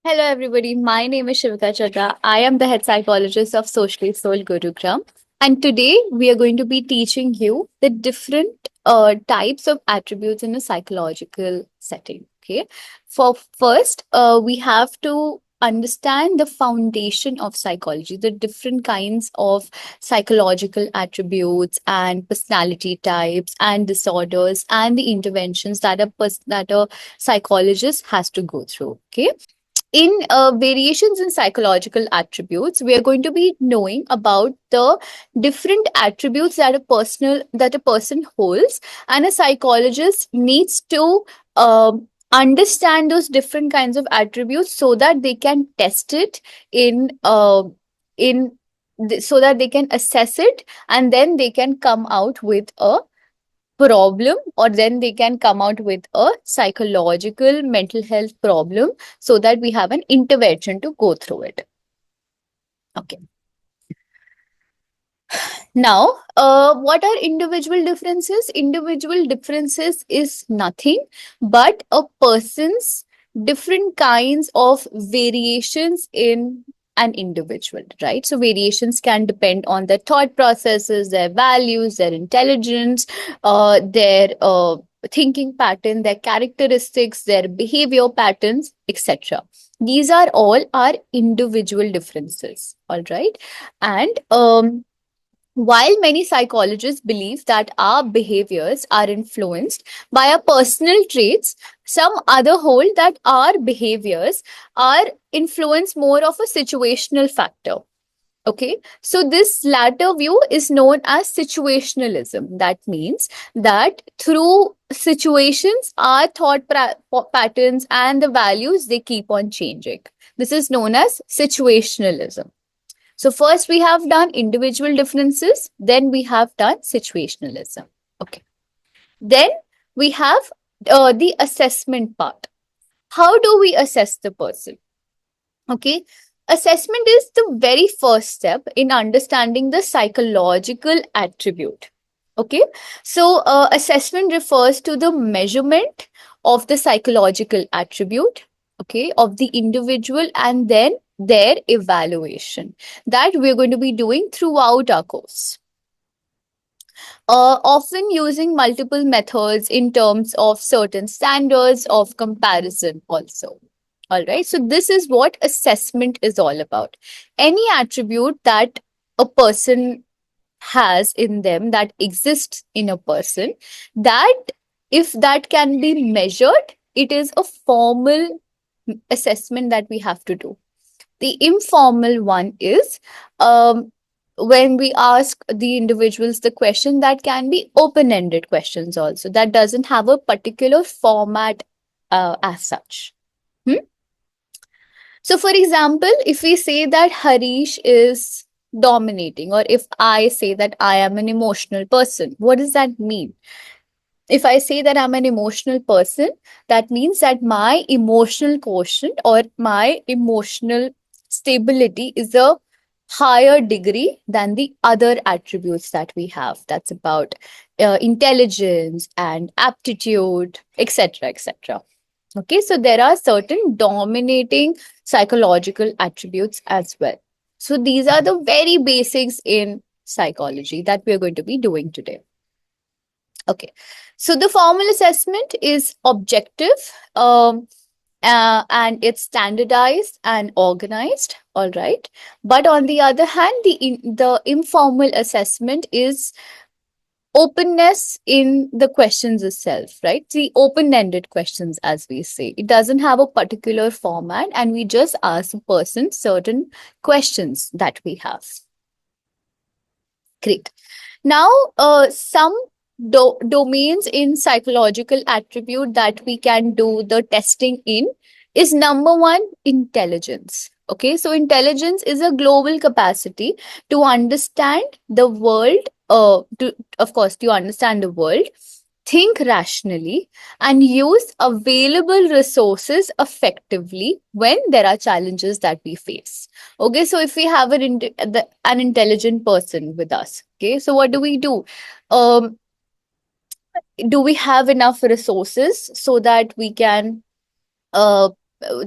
Hello, everybody. My name is Shivika Chadha. I am the head psychologist of Socially Soul Gurugram. And today we are going to be teaching you the different types of attributes in a psychological setting. Okay. For first, we have to understand the foundation of psychology, the different kinds of psychological attributes and personality types and disorders and the interventions that a psychologist has to go through. Okay, in variations in psychological attributes, we are going to be knowing about the different attributes that a person holds, and a psychologist needs to understand those different kinds of attributes so that they can test it in so that they can assess it, and then they can come out with a problem, or then they can come out with a psychological mental health problem so that we have an intervention to go through it. Okay. Now, what are individual differences? Individual differences is nothing but a person's different kinds of variations in an individual, right? So, variations can depend on their thought processes, their values, their intelligence, their thinking pattern, their characteristics, their behavior patterns, etc. These are all our individual differences, all right? And while many psychologists believe that our behaviors are influenced by our personal traits, some other hold that our behaviors are influenced more of a situational factor. Okay, so this latter view is known as situationalism. That means that through situations, our patterns and the values, they keep on changing. This is known as situationalism. So first we have done individual differences, then we have done situationalism. Okay. Then we have the assessment part. How do we assess the person? Okay. Assessment is the very first step in understanding the psychological attribute. Okay. So assessment refers to the measurement of the psychological attribute, okay, of the individual, and then their evaluation that we're going to be doing throughout our course. Often using multiple methods in terms of certain standards of comparison also. All right, so this is what assessment is all about. Any attribute that a person has in them, that exists in a person, that if that can be measured, it is a formal assessment that we have to do. The informal one is when we ask the individuals the question, that can be open ended questions also, that doesn't have a particular format as such. Hmm? So, for example, if we say that Harish is dominating, or if I say that I am an emotional person, what does that mean? If I say that I'm an emotional person, that means that my emotional quotient or my emotional stability is a higher degree than the other attributes that we have. That's about intelligence and aptitude, etc., etc. Okay, so there are certain dominating psychological attributes as well. So these are the very basics in psychology that we are going to be doing today. Okay, so the formal assessment is objective, and it's standardized and organized. All right, but on the other hand, the informal assessment is openness in the questions itself, right? The open-ended questions, as we say, it doesn't have a particular format, and we just ask the person certain questions that we have. Great. Now, some domains in psychological attribute that we can do the testing in is number one, intelligence. Okay, so intelligence is a global capacity to understand the world, of course, to understand the world, think rationally, and use available resources effectively when there are challenges that we face. Okay, so if we have an intelligent person with us, okay, so what do we do? Um, do we have enough resources so that we can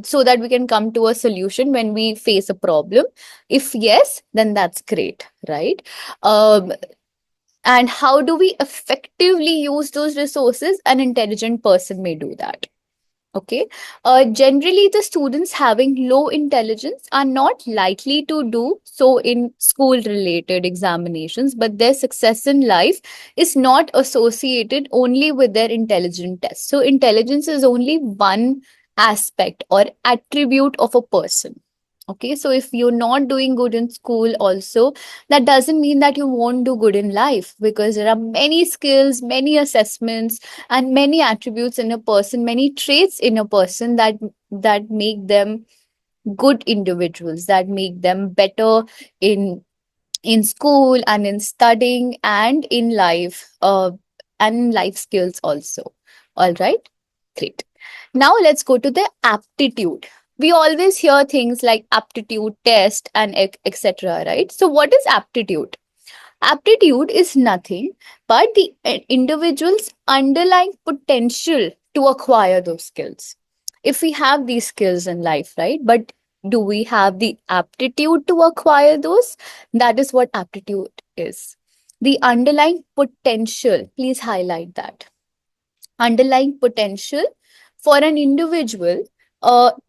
so that we can come to a solution when we face a problem? If yes, then that's great, right? um, and how do we effectively use those resources? An intelligent person may do that. Okay. Generally, the students having low intelligence are not likely to do so in school related examinations, but their success in life is not associated only with their intelligent tests. So, intelligence is only one aspect or attribute of a person. Okay, so if you're not doing good in school, also, that doesn't mean that you won't do good in life, because there are many skills, many assessments, and many attributes in a person, many traits in a person that make them good individuals, that make them better in school and in studying and in life, and in life skills also. All right, great. Now let's go to the aptitude. We always hear things like aptitude test and etc, right? So what is aptitude? Aptitude is nothing but the individual's underlying potential to acquire those skills. If we have these skills in life, right? But do we have the aptitude to acquire those? That is what aptitude is. The underlying potential, please highlight that. Underlying potential for an individual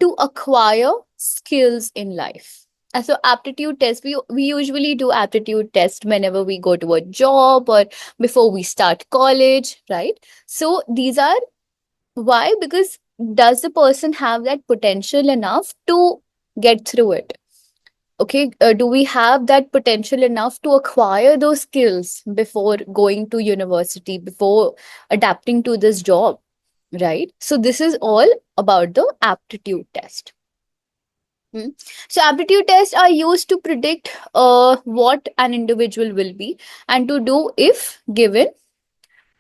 to acquire skills in life. So aptitude test, we usually do aptitude test whenever we go to a job or before we start college, right? So these are why, because does the person have that potential enough to get through it? Okay, do we have that potential enough to acquire those skills before going to university, before adapting to this job, right? So this is all about the aptitude test. Hmm. So aptitude tests are used to predict what an individual will be and to do if given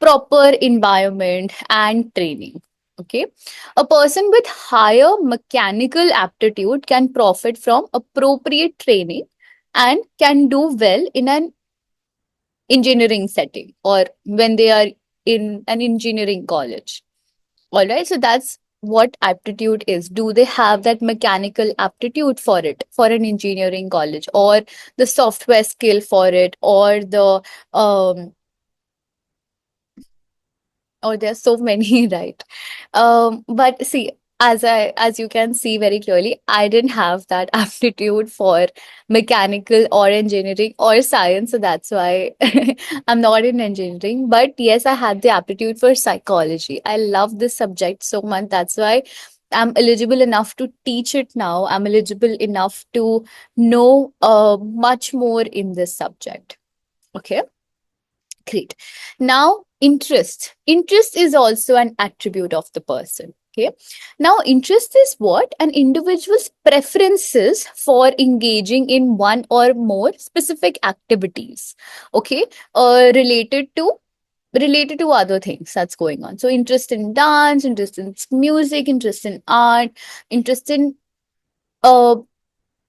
proper environment and training. Okay. A person with higher mechanical aptitude can profit from appropriate training and can do well in an engineering setting or when they are in an engineering college. All right. So that's what aptitude is. Do they have that mechanical aptitude for it, for an engineering college, or the software skill for it, or the there's so many, right? But see, as you can see very clearly, I didn't have that aptitude for mechanical or engineering or science, so that's why I'm not in engineering. But yes, I had the aptitude for psychology. I love this subject so much. That's why I'm eligible enough to teach it now. I'm eligible enough to know much more in this subject. Okay. Great. Now, interest. Interest is also an attribute of the person. Okay. Now, interest is what? An individual's preferences for engaging in one or more specific activities. Okay. Related to other things that's going on. So, interest in dance, interest in music, interest in art, interest in uh,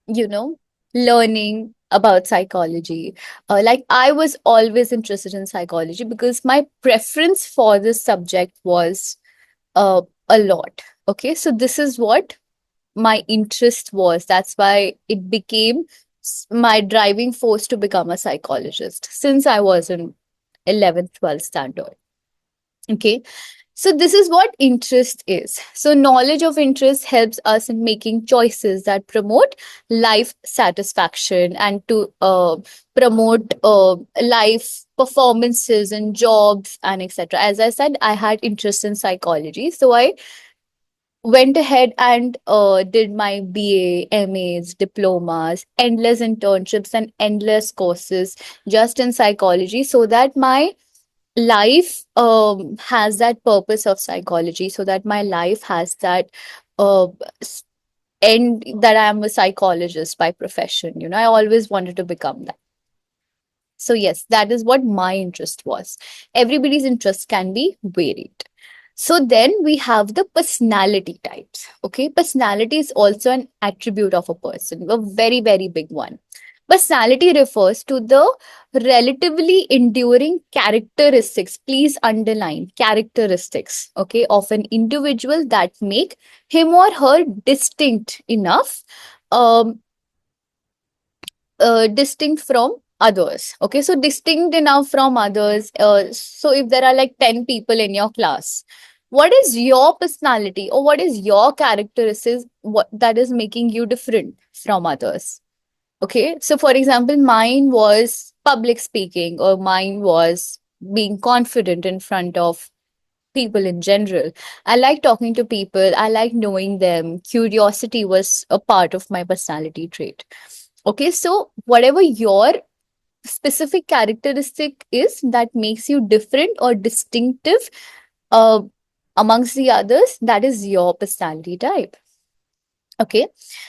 you know, learning about psychology. Like I was always interested in psychology because my preference for this subject was a lot. Okay, so this is what my interest was. That's why it became my driving force to become a psychologist since I was in 11th, 12th standard. Okay, so this is what interest is. So knowledge of interest helps us in making choices that promote life satisfaction and to promote life performances and jobs and etc. As I said, I had interest in psychology, so I went ahead and did my BA, MAs, diplomas, endless internships and endless courses just in psychology, so that my life has that purpose of psychology, so that my life has that uh s- end, that I am a psychologist by profession. I always wanted to become that. So yes, that is what my interest was. Everybody's interest can be varied. So then we have the personality types. Okay, personality is also an attribute of a person, a very very big one. Personality refers to the relatively enduring characteristics, please underline characteristics, okay, of an individual that make him or her distinct enough, um, distinct from others. Okay, so distinct enough from others. So if there are like 10 people in your class, what is your personality or what is your characteristics what that is making you different from others? Okay, so for example, mine was public speaking, or mine was being confident in front of people in general. I like talking to people, I like knowing them. Curiosity was a part of my personality trait. Okay, so whatever your specific characteristic is that makes you different or distinctive uh, amongst the others, that is your personality type. Okay,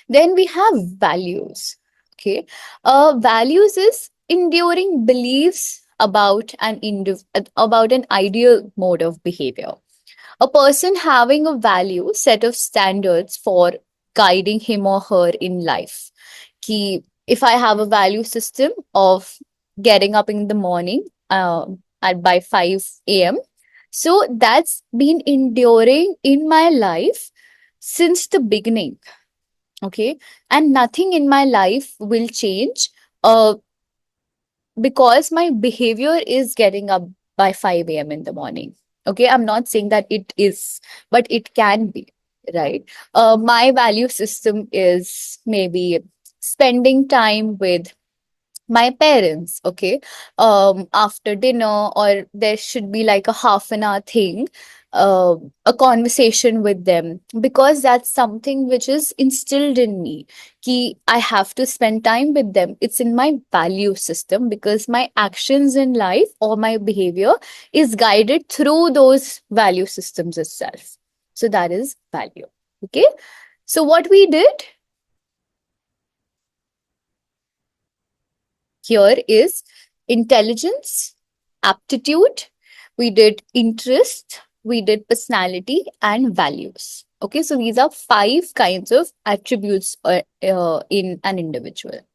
then we have values. Okay, values is enduring beliefs about about an ideal mode of behavior. A person having a value set of standards for guiding him or her in life. Ki, if I have a value system of getting up in the morning at by 5 a.m., so that's been enduring in my life since the beginning. Okay, and nothing in my life will change uh, because my behavior is getting up by 5 a.m. in the morning. Okay, I'm not saying that it is, but it can be, right? My value system is maybe spending time with my parents, okay, after dinner, or there should be like a half an hour thing, uh, a conversation with them, because that's something which is instilled in me, ki I have to spend time with them. It's in my value system because my actions in life or my behavior is guided through those value systems itself. So that is value. Okay, so what we did here is intelligence, aptitude, we did interest, we did personality, and values. Okay, so these are five kinds of attributes in an individual.